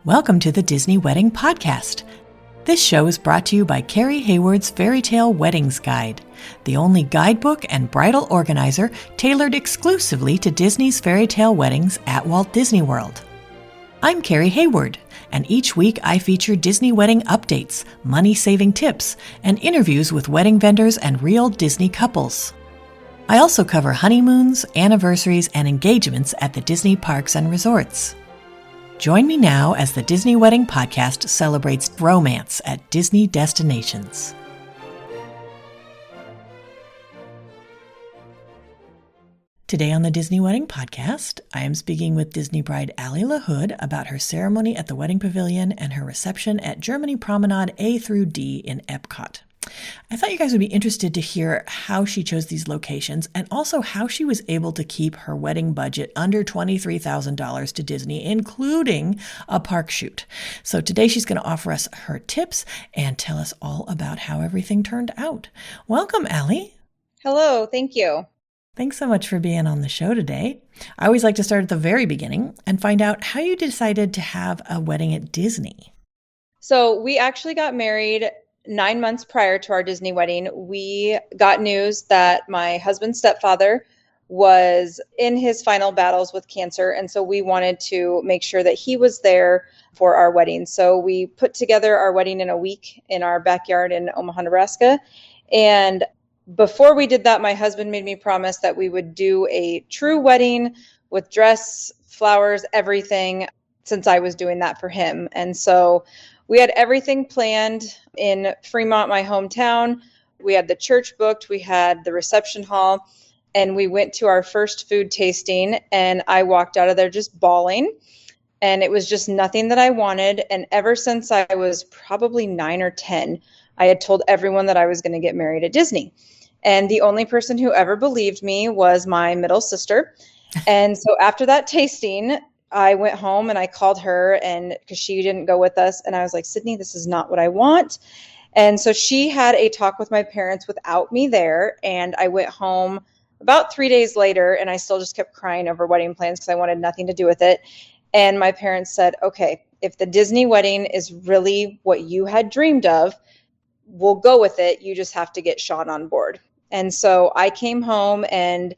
Welcome to the Disney Wedding Podcast. This show is brought to you by Carrie Hayward's Fairy Tale Weddings Guide, the only guidebook and bridal organizer tailored exclusively to Disney's fairy tale weddings at Walt Disney World. I'm Carrie Hayward, and each week I feature Disney wedding updates, money-saving tips, and interviews with wedding vendors and real Disney couples. I also cover honeymoons, anniversaries, and engagements at the Disney parks and resorts. Join me now as the Disney Wedding Podcast celebrates romance at Disney destinations. Today on the Disney Wedding Podcast, I am speaking with Disney bride LaHood about her ceremony at the Wedding Pavilion and her reception at Germany Promenade A through D in EPCOT. I thought you guys would be interested to hear how she chose these locations and also how she was able to keep her wedding budget under $23,000 to Disney, including a park shoot. So today she's going to offer us her tips and tell us all about how everything turned out. Welcome, Allie. Hello, thank you. Thanks so much for being on the show today. I always like to start at the very beginning and find out how you decided to have a wedding at Disney. So we actually got married 9 months prior to our Disney wedding. We got news that my husband's stepfather was in his final battles with cancer. And so we wanted to make sure that he was there for our wedding. So we put together our wedding in a week in our backyard in Omaha, Nebraska. And before we did that, my husband made me promise that we would do a true wedding with dress, flowers, everything, since I was doing that for him. And so we had everything planned in Fremont, my hometown. We had the church booked, we had the reception hall, and we went to our first food tasting, and I walked out of there just bawling. And it was just nothing that I wanted. And ever since I was probably 9 or 10, I had told everyone that I was going to get married at Disney. And the only person who ever believed me was my middle sister. And so after that tasting, I went home and I called her, and because she didn't go with us, and I was like, Sydney, this is not what I want. And so she had a talk with my parents without me there. And I went home about 3 days later, and I still just kept crying over wedding plans because I wanted nothing to do with it. And my parents said, okay, if the Disney wedding is really what you had dreamed of, we'll go with it. You just have to get Sean on board. And so I came home and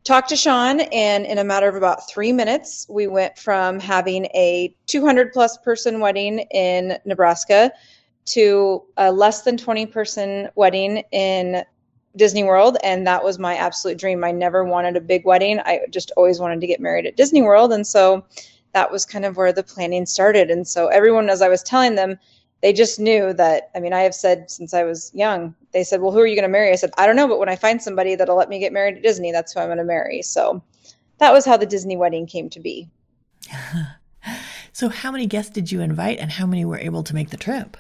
talked to Sean, and in a matter of about 3 minutes, we went from having a 200 plus person wedding in Nebraska to a less than 20 person wedding in Disney World. And that was my absolute dream. I never wanted a big wedding. I just always wanted to get married at Disney World. And so that was kind of where the planning started. And so everyone, as I was telling them, they just knew that, I mean, I have said since I was young, they said, well, who are you going to marry? I said, I don't know, but when I find somebody that'll let me get married at Disney, that's who I'm going to marry. So that was how the Disney wedding came to be. So how many guests did you invite, and how many were able to make the trip?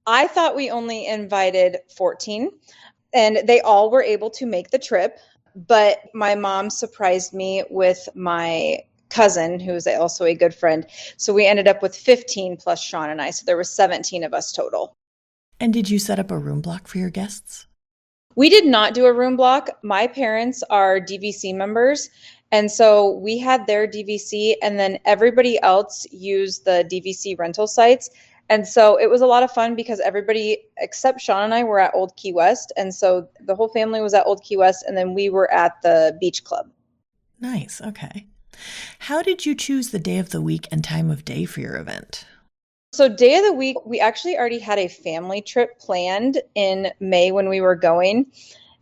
I thought we only invited 14, and they all were able to make the trip. But my mom surprised me with my cousin, who is also a good friend. So we ended up with 15 plus Sean and I. So there were 17 of us total. And did you set up a room block for your guests? We did not do a room block. My parents are DVC members. And so we had their DVC, and then everybody else used the DVC rental sites. And so it was a lot of fun because everybody except Sean and I were at Old Key West. And so the whole family was at Old Key West, and then we were at the beach club. Nice. Okay. How did you choose the day of the week and time of day for your event? So day of the week, we actually already had a family trip planned in May when we were going.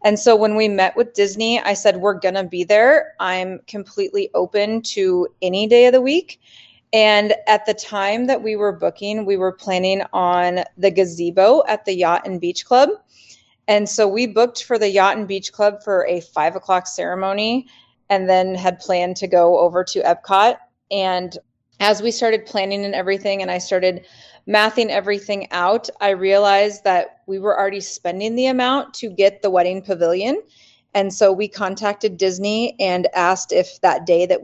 And so when we met with Disney, I said, we're going to be there. I'm completely open to any day of the week. And at the time that we were booking, we were planning on the gazebo at the Yacht and Beach Club. And so we booked for the Yacht and Beach Club for a 5 o'clock ceremony, and then had planned to go over to EPCOT. And as we started planning and everything, and I started mathing everything out, I realized that we were already spending the amount to get the Wedding Pavilion. And so we contacted Disney and asked if that day that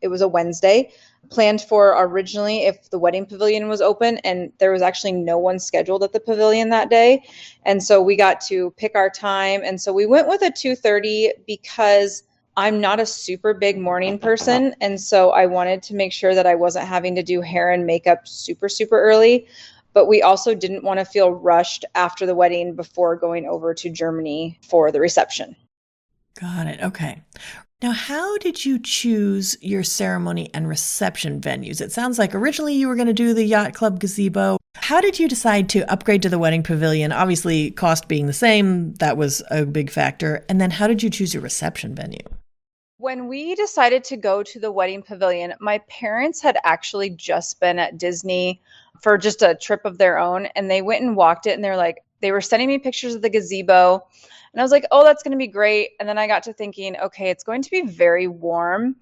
it was a Wednesday, planned for originally if the Wedding Pavilion was open, and there was actually no one scheduled at the pavilion that day. And so we got to pick our time. And so we went with a 2:30 because I'm not a super big morning person. And so I wanted to make sure that I wasn't having to do hair and makeup super, super early. But we also didn't want to feel rushed after the wedding before going over to Germany for the reception. Got it. Okay. Now, how did you choose your ceremony and reception venues? It sounds like originally you were going to do the Yacht Club gazebo. How did you decide to upgrade to the Wedding Pavilion? Obviously, cost being the same, that was a big factor. And then how did you choose your reception venue? When we decided to go to the Wedding Pavilion, my parents had actually just been at Disney for just a trip of their own, and they went and walked it, and they were sending me pictures of the gazebo, and I was like, oh, that's going to be great. And then I got to thinking, okay, it's going to be very warm.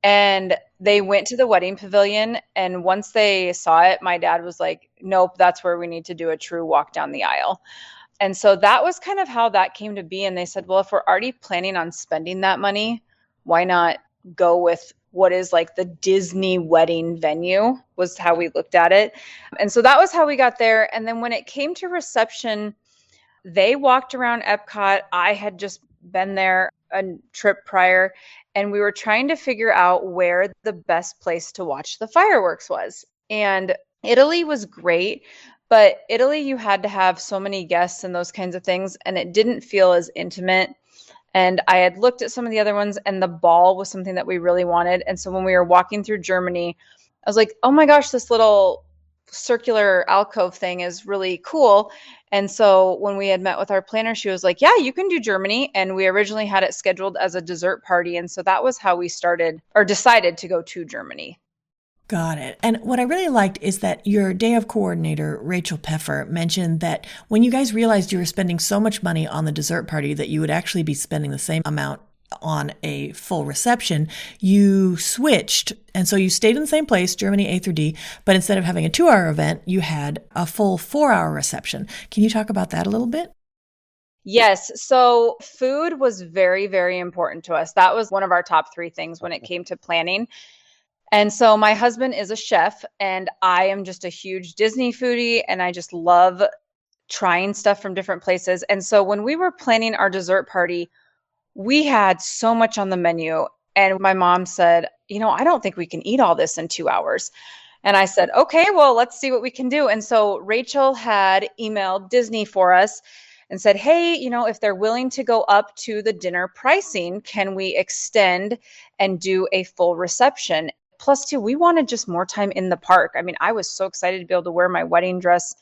And they went to the Wedding Pavilion, and once they saw it, my dad was like, nope, that's where we need to do a true walk down the aisle. And so that was kind of how that came to be. And they said, well, if we're already planning on spending that money, why not go with what is like the Disney wedding venue, was how we looked at it. And so that was how we got there. And then when it came to reception, they walked around EPCOT. I had just been there a trip prior, and we were trying to figure out where the best place to watch the fireworks was. And Italy was great, but Italy, you had to have so many guests and those kinds of things, and it didn't feel as intimate. And I had looked at some of the other ones, and the ball was something that we really wanted. And so when we were walking through Germany, I was like, oh my gosh, this little circular alcove thing is really cool. And so when we had met with our planner, she was like, yeah, you can do Germany. And we originally had it scheduled as a dessert party. And so that was how we started or decided to go to Germany. Got it. And what I really liked is that your day of coordinator, Rachel Peffer, mentioned that when you guys realized you were spending so much money on the dessert party that you would actually be spending the same amount on a full reception, you switched. And so you stayed in the same place, Germany A through D, but instead of having a 2-hour event, you had a full 4-hour reception. Can you talk about that a little bit? Yes. So food was very, very important to us. That was one of our top 3 things when it came to planning. And so my husband is a chef, and I am just a huge Disney foodie, and I just love trying stuff from different places. And so when we were planning our dessert party, we had so much on the menu, and my mom said, I don't think we can eat all this in 2 hours. And I said, okay, well, let's see what we can do. And so Rachel had emailed Disney for us and said, hey, if they're willing to go up to the dinner pricing, can we extend and do a full reception? Plus, too, we wanted just more time in the park. I mean, I was so excited to be able to wear my wedding dress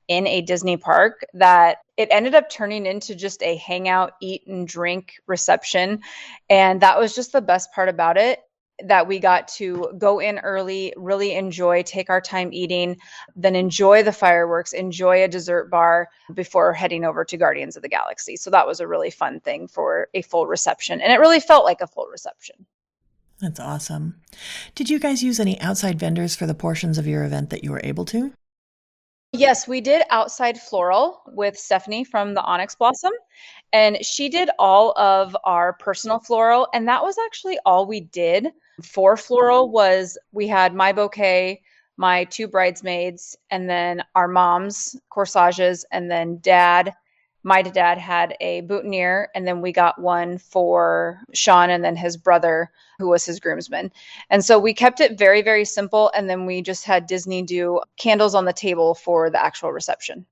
in a Disney park that it ended up turning into just a hangout, eat and drink reception. And that was just the best part about it, that we got to go in early, really enjoy, take our time eating, then enjoy the fireworks, enjoy a dessert bar before heading over to Guardians of the Galaxy. So that was a really fun thing for a full reception. And it really felt like a full reception. That's awesome. Did you guys use any outside vendors for the portions of your event that you were able to? Yes, we did outside floral with Stephanie from the Onyx Blossom, and she did all of our personal floral, and that was actually all we did. For floral was we had my bouquet, my 2 bridesmaids, and then our mom's corsages, and then my dad had a boutonniere, and then we got one for Sean and then his brother, who was his groomsman. And so we kept it very, very simple. And then we just had Disney do candles on the table for the actual reception.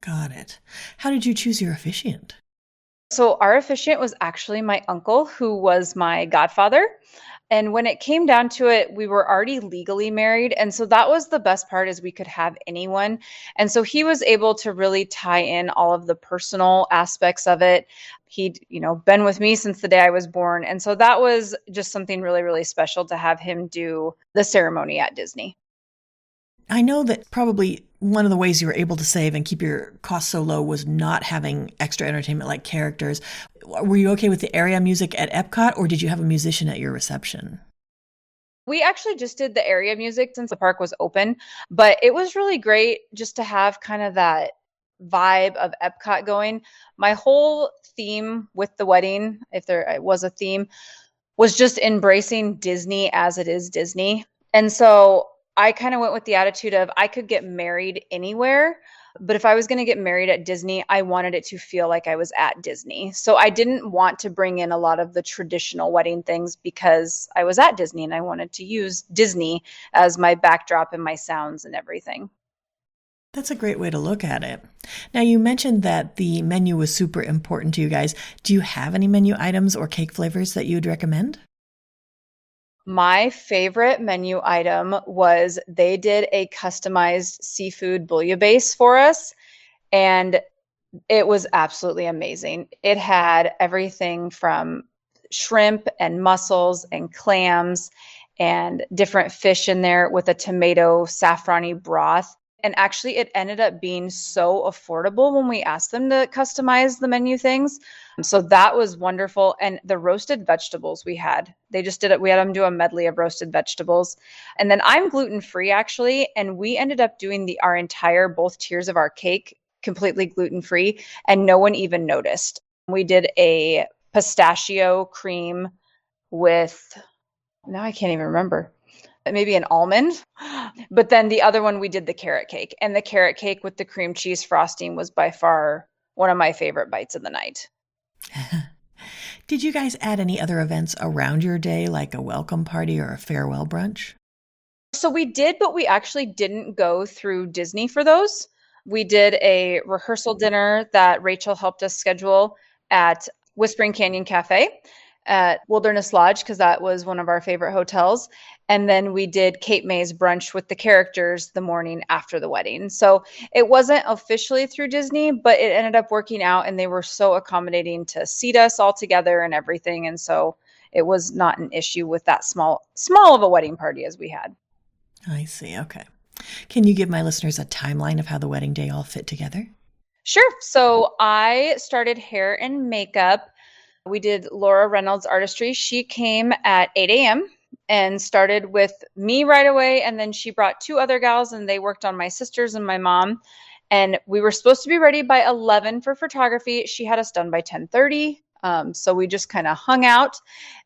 Got it. How did you choose your officiant? So our officiant was actually my uncle, who was my godfather. And when it came down to it, we were already legally married. And so that was the best part, is we could have anyone. And so he was able to really tie in all of the personal aspects of it. He'd, been with me since the day I was born. And so that was just something really, really special to have him do the ceremony at Disney. I know that probably one of the ways you were able to save and keep your costs so low was not having extra entertainment like characters. Were you okay with the area music at EPCOT, or did you have a musician at your reception? We actually just did the area music since the park was open, but it was really great just to have kind of that vibe of EPCOT going. My whole theme with the wedding, if there was a theme, was just embracing Disney as it is Disney. And so I kind of went with the attitude of I could get married anywhere, But if I was going to get married at Disney, I wanted it to feel like I was at Disney. So I didn't want to bring in a lot of the traditional wedding things because I was at Disney and I wanted to use Disney as my backdrop and my sounds and everything. That's a great way to look at it. Now, you mentioned that the menu was super important to you guys. Do you have any menu items or cake flavors that you would recommend? My favorite menu item was they did a customized seafood bouillabaisse for us, and it was absolutely amazing. It had everything from shrimp and mussels and clams and different fish in there with a tomato saffroni broth. And actually, it ended up being so affordable when we asked them to customize the menu things. So that was wonderful. And the roasted vegetables we had, they just did it. We had them do a medley of roasted vegetables. And then I'm gluten free actually. And we ended up doing our entire, both tiers of our cake completely gluten free. And no one even noticed. We did a pistachio cream with, now I can't even remember, maybe an almond. But then the other one, we did the carrot cake. And the carrot cake with the cream cheese frosting was by far one of my favorite bites of the night. Did you guys add any other events around your day, like a welcome party or a farewell brunch? So we did, but we actually didn't go through Disney for those. We did a rehearsal dinner that Rachel helped us schedule at Whispering Canyon Cafe at Wilderness Lodge, because that was one of our favorite hotels. And then we did Cape May's brunch with the characters the morning after the wedding. So it wasn't officially through Disney, but it ended up working out, and they were so accommodating to seat us all together and everything. And so it was not an issue with that small of a wedding party as we had. I see. Okay. Can you give my listeners a timeline of how the wedding day all fit together? Sure. So I started hair and makeup. We did Laura Reynolds Artistry. She came at 8 a.m. and started with me right away. And then she brought two other gals and they worked on my sisters and my mom. And we were supposed to be ready by 11 for photography. She had us done by 10:30. So we just kind of hung out.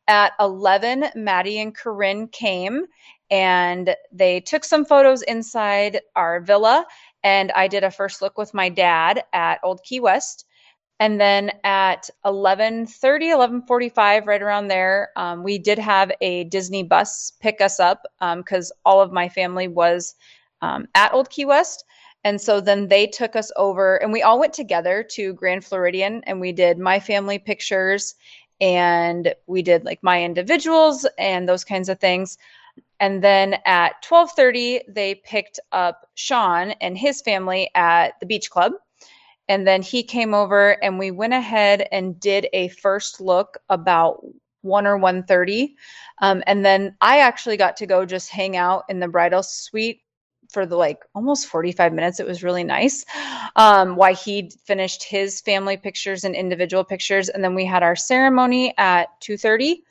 At 11, Maddie and Corinne came and they took some photos inside our villa. And I did a first look with my dad at Old Key West. And then at 11:30, 11:45, right around there, we did have a Disney bus pick us up because all of my family was at Old Key West. And so then they took us over and we all went together to Grand Floridian and we did my family pictures and we did like my individuals and those kinds of things. And then at 12:30, they picked up Sean and his family at the beach club. And then he came over and we went ahead and did a first look about 1 or 1:30. And then I actually got to go just hang out in the bridal suite for the like almost 45 minutes. It was really nice. While he finished his family pictures and individual pictures. And then we had our ceremony at 2:30.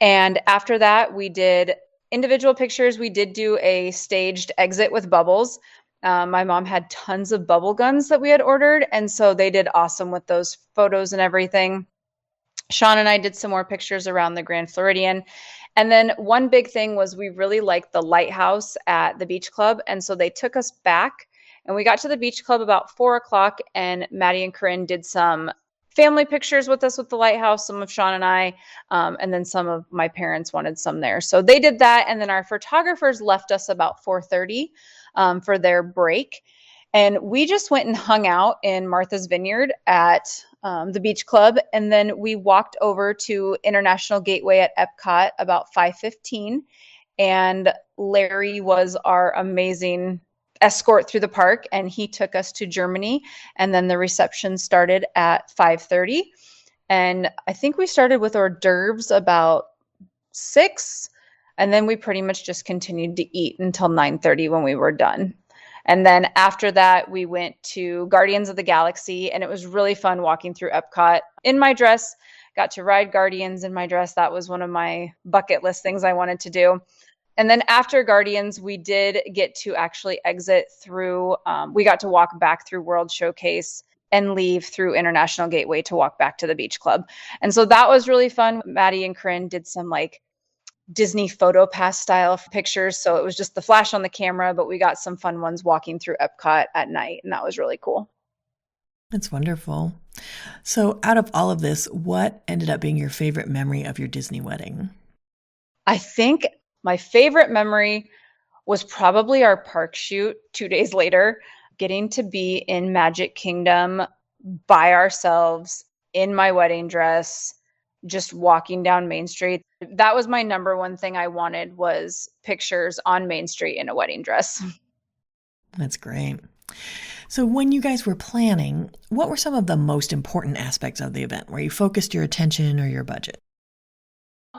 And after that, we did individual pictures. We did do a staged exit with bubbles. My mom had tons of bubble guns that we had ordered. And so they did awesome with those photos and everything. Sean and I did some more pictures around the Grand Floridian. And then one big thing was we really liked the lighthouse at the beach club. And so they took us back and we got to the beach club about 4 o'clock and Maddie and Corinne did some family pictures with us with the lighthouse, some of Sean and I, and then some of my parents wanted some there. So they did that. And then our photographers left us about 4:30 for their break. And we just went and hung out in Martha's Vineyard at the beach club. And then we walked over to International Gateway at EPCOT about 5:15. And Larry was our amazing escort through the park and he took us to Germany. And then the reception started at 5:30. And I think we started with hors d'oeuvres about 6. And then we pretty much just continued to eat until 9:30 when we were done. And then after that, we went to Guardians of the Galaxy, and it was really fun walking through Epcot in my dress. Got to ride Guardians in my dress. That was one of my bucket list things I wanted to do. And then after Guardians, we did get to actually exit through, we got to walk back through World Showcase and leave through International Gateway to walk back to the beach club. And so that was really fun. Maddie and Corinne did some like Disney photo pass style pictures. So it was just the flash on the camera, but we got some fun ones walking through EPCOT at night, and that was really cool. That's wonderful. So out of all of this, what ended up being your favorite memory of your Disney wedding? I think my favorite memory was probably our park shoot 2 days later, getting to be in Magic Kingdom by ourselves in my wedding dress, just walking down Main Street. That was my number one thing I wanted, was pictures on Main Street in a wedding dress. That's great. So when you guys were planning, what were some of the most important aspects of the event where you focused your attention or your budget?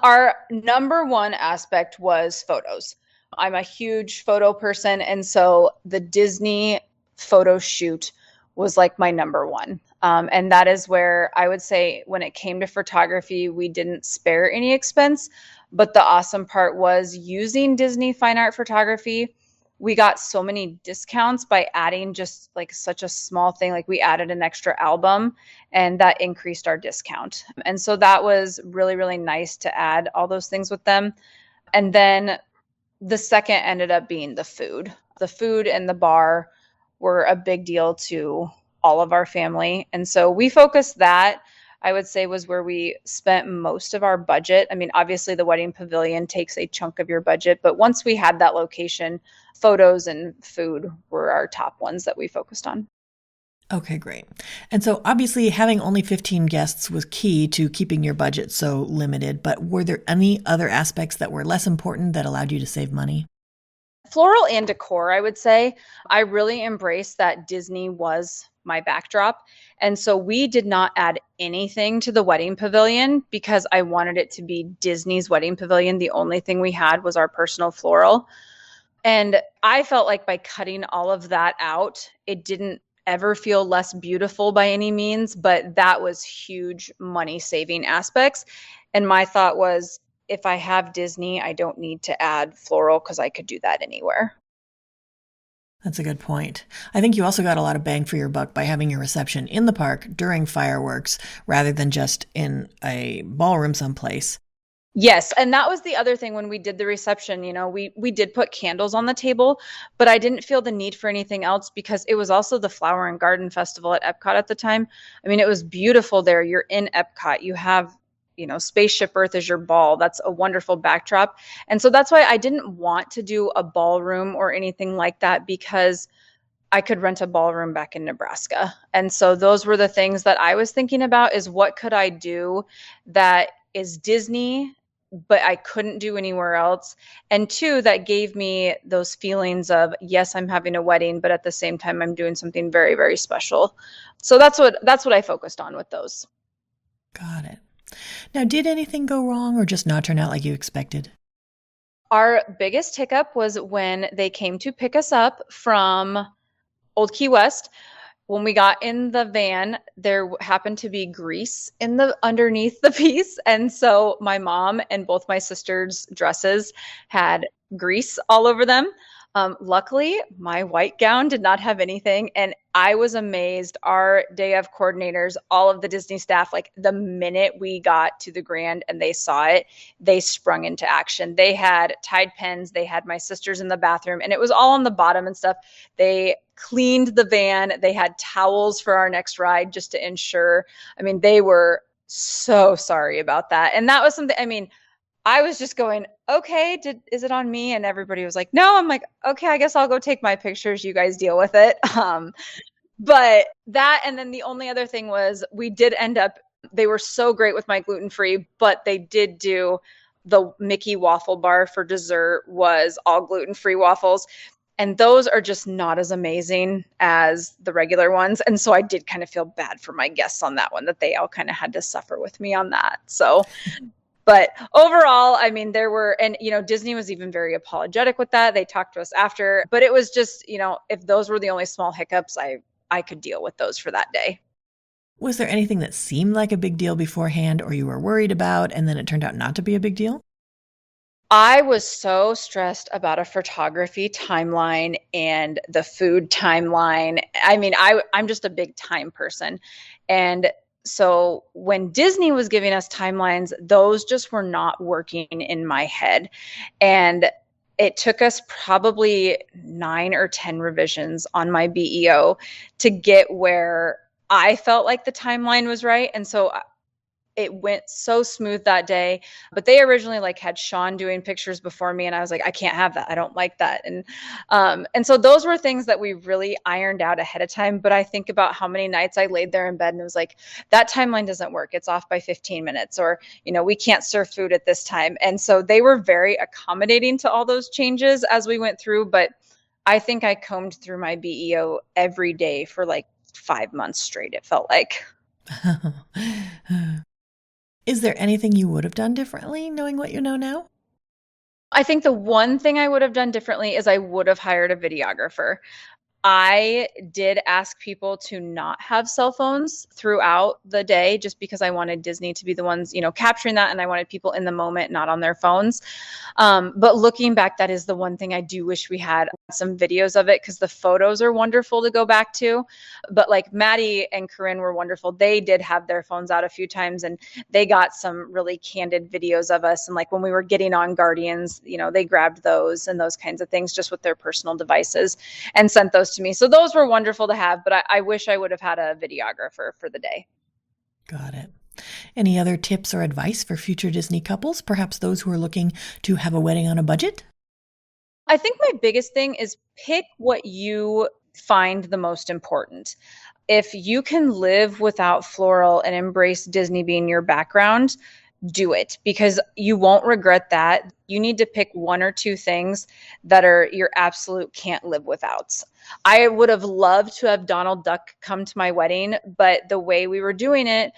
Our number one aspect was photos. I'm a huge photo person, and so the Disney photo shoot was like my number one. And that is where I would say when it came to photography, we didn't spare any expense. But the awesome part was using Disney fine art photography. We got so many discounts by adding just like such a small thing. Like we added an extra album and that increased our discount. And so that was really, really nice to add all those things with them. And then the second ended up being the food. The food and the bar were a big deal to all of our family. And so we focused that, I would say, was where we spent most of our budget. I mean, obviously the wedding pavilion takes a chunk of your budget, but once we had that location, photos and food were our top ones that we focused on. Okay, great. And so obviously having only 15 guests was key to keeping your budget so limited, but were there any other aspects that were less important that allowed you to save money? Floral and decor, I would say. I really embraced that Disney was my backdrop. And so we did not add anything to the wedding pavilion because I wanted it to be Disney's wedding pavilion. The only thing we had was our personal floral. And I felt like by cutting all of that out, it didn't ever feel less beautiful by any means, but that was huge money saving aspects. And my thought was, if I have Disney, I don't need to add floral because I could do that anywhere. That's a good point. I think you also got a lot of bang for your buck by having your reception in the park during fireworks rather than just in a ballroom someplace. Yes, and that was the other thing when we did the reception. We did put candles on the table, but I didn't feel the need for anything else because it was also the Flower and Garden Festival at EPCOT at the time. I mean, it was beautiful there. You're in EPCOT. You have, Spaceship Earth as your ball. That's a wonderful backdrop. And so that's why I didn't want to do a ballroom or anything like that, because I could rent a ballroom back in Nebraska. And so those were the things that I was thinking about, is what could I do that is Disney, but I couldn't do anywhere else. And two, that gave me those feelings of, yes, I'm having a wedding, but at the same time, I'm doing something very, very special. So that's what I focused on with those. Got it. Now, did anything go wrong or just not turn out like you expected? Our biggest hiccup was when they came to pick us up from Old Key West. When we got in the van, there happened to be grease in the underneath the piece. And so my mom and both my sisters' dresses had grease all over them. Luckily, my white gown did not have anything. And I was amazed. Our day of coordinators, all of the Disney staff, like the minute we got to the Grand and they saw it, they sprung into action. They had Tide pens. They had my sisters in the bathroom, and it was all on the bottom and stuff. They cleaned the van. They had towels for our next ride just to ensure. I mean, they were so sorry about that. And that was something, I mean, I was just going, okay, is it on me? And everybody was like, no. I'm like, okay, I guess I'll go take my pictures. You guys deal with it. But that, and then the only other thing was we did end up, they were so great with my gluten-free, but they did do the Mickey waffle bar for dessert was all gluten-free waffles. And those are just not as amazing as the regular ones. And so I did kind of feel bad for my guests on that one, that they all kind of had to suffer with me on that. So but overall, I mean, and Disney was even very apologetic with that. They talked to us after, but it was just, if those were the only small hiccups, I could deal with those for that day. Was there anything that seemed like a big deal beforehand or you were worried about, and then it turned out not to be a big deal? I was so stressed about a photography timeline and the food timeline. I mean, I'm just a big time person. And So when Disney was giving us timelines, those just were not working in my head. And it took us probably 9 or 10 revisions on my BEO to get where I felt like the timeline was right. And so it went so smooth that day. But they originally like had Sean doing pictures before me, and I was like, I can't have that. I don't like that. And so those were things that we really ironed out ahead of time. But I think about how many nights I laid there in bed and it was like, that timeline doesn't work. It's off by 15 minutes, or, we can't serve food at this time. And so they were very accommodating to all those changes as we went through. But I think I combed through my BEO every day for like 5 months straight, it felt like. Is there anything you would have done differently knowing what you know now? I think the one thing I would have done differently is I would have hired a videographer. I did ask people to not have cell phones throughout the day just because I wanted Disney to be the ones, capturing that. And I wanted people in the moment, not on their phones. But looking back, that is the one thing I do wish we had some videos of it, because the photos are wonderful to go back to. But like Maddie and Corinne were wonderful. They did have their phones out a few times and they got some really candid videos of us. And like when we were getting on Guardians, they grabbed those and those kinds of things just with their personal devices and sent those to me. So those were wonderful to have, but I wish I would have had a videographer for the day. Got it. Any other tips or advice for future Disney couples, perhaps those who are looking to have a wedding on a budget? I think my biggest thing is pick what you find the most important. If you can live without floral and embrace Disney being your background, do it, because you won't regret that. You need to pick 1 or 2 things that are your absolute can't live without. I would have loved to have Donald Duck come to my wedding, but the way we were doing it,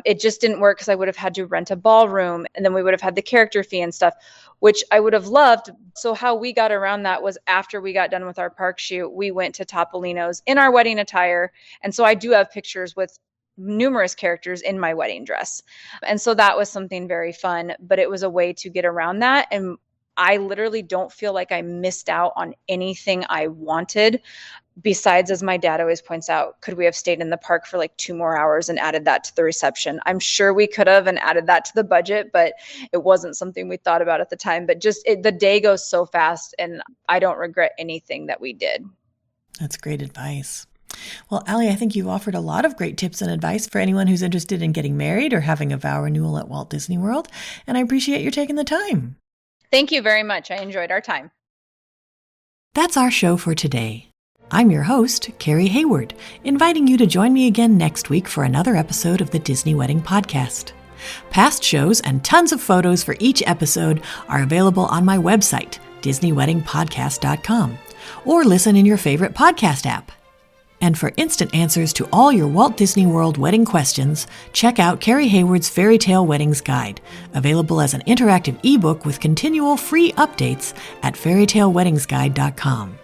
it just didn't work, because I would have had to rent a ballroom and then we would have had the character fee and stuff, which I would have loved. So how we got around that was after we got done with our park shoot, we went to Topolino's in our wedding attire. And so I do have pictures with numerous characters in my wedding dress. And so that was something very fun, but it was a way to get around that. And I literally don't feel like I missed out on anything I wanted. Besides, as my dad always points out, could we have stayed in the park for like 2 more hours and added that to the reception? I'm sure we could have and added that to the budget, but it wasn't something we thought about at the time. But just the day goes so fast, and I don't regret anything that we did. That's great advice. Well, Allie, I think you've offered a lot of great tips and advice for anyone who's interested in getting married or having a vow renewal at Walt Disney World, and I appreciate you taking the time. Thank you very much. I enjoyed our time. That's our show for today. I'm your host, Carrie Hayward, inviting you to join me again next week for another episode of the Disney Wedding Podcast. Past shows and tons of photos for each episode are available on my website, DisneyWeddingPodcast.com, or listen in your favorite podcast app. And for instant answers to all your Walt Disney World wedding questions, check out Carrie Hayward's Fairy Tale Weddings Guide, available as an interactive ebook with continual free updates at fairytaleweddingsguide.com.